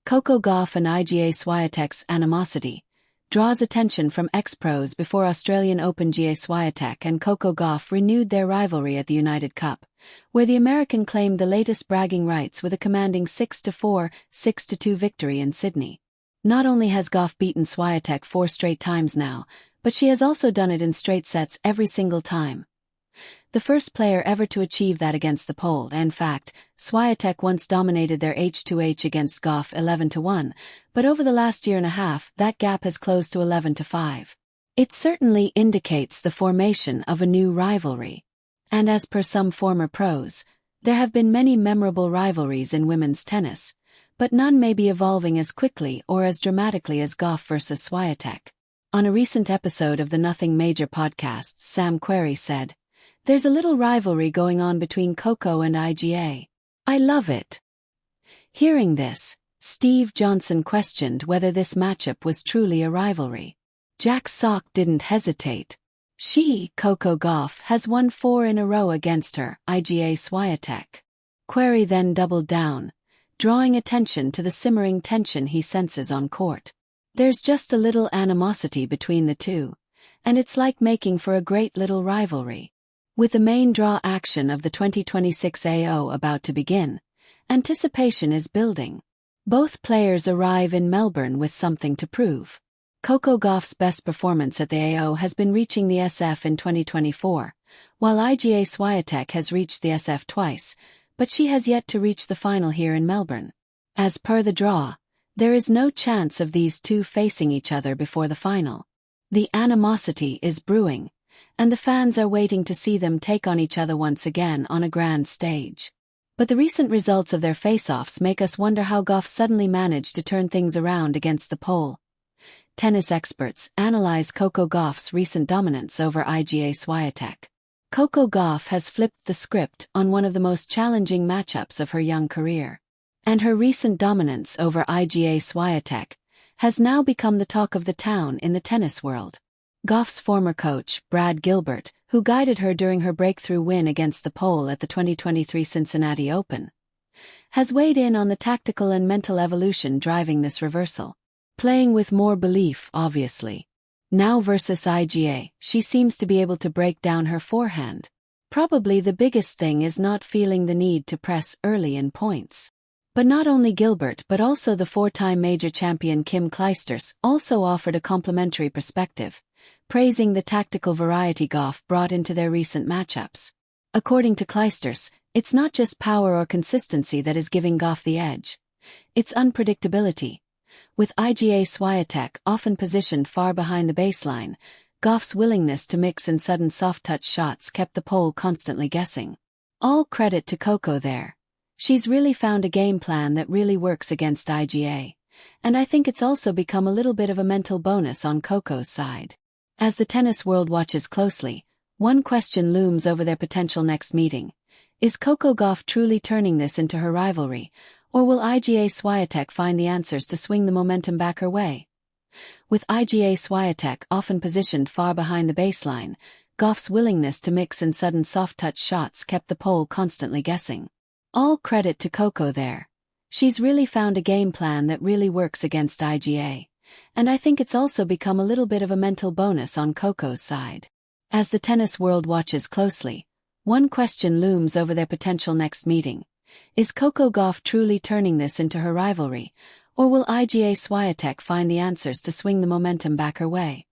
Coco Gauff and Iga Swiatek's Animosity draws attention from ex-pros before Australian Open. Iga Swiatek and Coco Gauff renewed their rivalry at the United Cup, where the American claimed the latest bragging rights with a commanding 6-4, 6-2 victory in Sydney. Not only has Gauff beaten Swiatek 4 straight times now, but she has also done it in straight sets every single time. The first player ever to achieve that against the pole. In fact, Swiatek once dominated their H2H against Gauff 11-1, but over the last year and a half, that gap has closed to 11-5. It certainly indicates the formation of a new rivalry. And as per some former pros, there have been many memorable rivalries in women's tennis, but none may be evolving as quickly or as dramatically as Gauff versus Swiatek. On a recent episode of the Nothing Major podcast, Sam Querrey said, "There's a little rivalry going on between Coco and Iga. I love it." Hearing this, Steve Johnson questioned whether this matchup was truly a rivalry. Jack Sock didn't hesitate. She, Coco Gauff, has won 4 in a row against her, Iga Swiatek. Querrey then doubled down, drawing attention to the simmering tension he senses on court. There's just a little animosity between the two, and it's like making for a great little rivalry. With the main draw action of the 2026 AO about to begin, anticipation is building. Both players arrive in Melbourne with something to prove. Coco Gauff's best performance at the AO has been reaching the SF in 2024, while Iga Swiatek has reached the SF twice, but she has yet to reach the final here in Melbourne. As per the draw, there is no chance of these two facing each other before the final. The animosity is brewing, and the fans are waiting to see them take on each other once again on a grand stage. But the recent results of their face-offs make us wonder how Gauff suddenly managed to turn things around against the pole. Tennis experts analyze Coco Gauff's recent dominance over Iga Swiatek. Coco Gauff has flipped the script on one of the most challenging matchups of her young career. And her recent dominance over Iga Swiatek has now become the talk of the town in the tennis world. Gauff's former coach, Brad Gilbert, who guided her during her breakthrough win against the pole at the 2023 Cincinnati Open, has weighed in on the tactical and mental evolution driving this reversal. Playing with more belief, obviously. Now versus Iga, she seems to be able to break down her forehand. Probably the biggest thing is not feeling the need to press early in points. But not only Gilbert but also the 4-time major champion Kim Clijsters also offered a complimentary perspective, praising the tactical variety Gauff brought into their recent matchups. According to Clijsters, it's not just power or consistency that is giving Gauff the edge. It's unpredictability. With Iga Swiatek often positioned far behind the baseline, Gauff's willingness to mix in sudden soft-touch shots kept the pole constantly guessing. All credit to Coco there. She's really found a game plan that really works against Iga, and I think it's also become a little bit of a mental bonus on Coco's side. As the tennis world watches closely, one question looms over their potential next meeting. Is Coco Gauff truly turning this into her rivalry, or will Iga Swiatek find the answers to swing the momentum back her way? With Iga Swiatek often positioned far behind the baseline, Gauff's willingness to mix in sudden soft-touch shots kept the pole constantly guessing. All credit to Coco there. She's really found a game plan that really works against Iga, and I think it's also become a little bit of a mental bonus on Coco's side. As the tennis world watches closely, one question looms over their potential next meeting. Is Coco Gauff truly turning this into her rivalry, or will Iga Swiatek find the answers to swing the momentum back her way?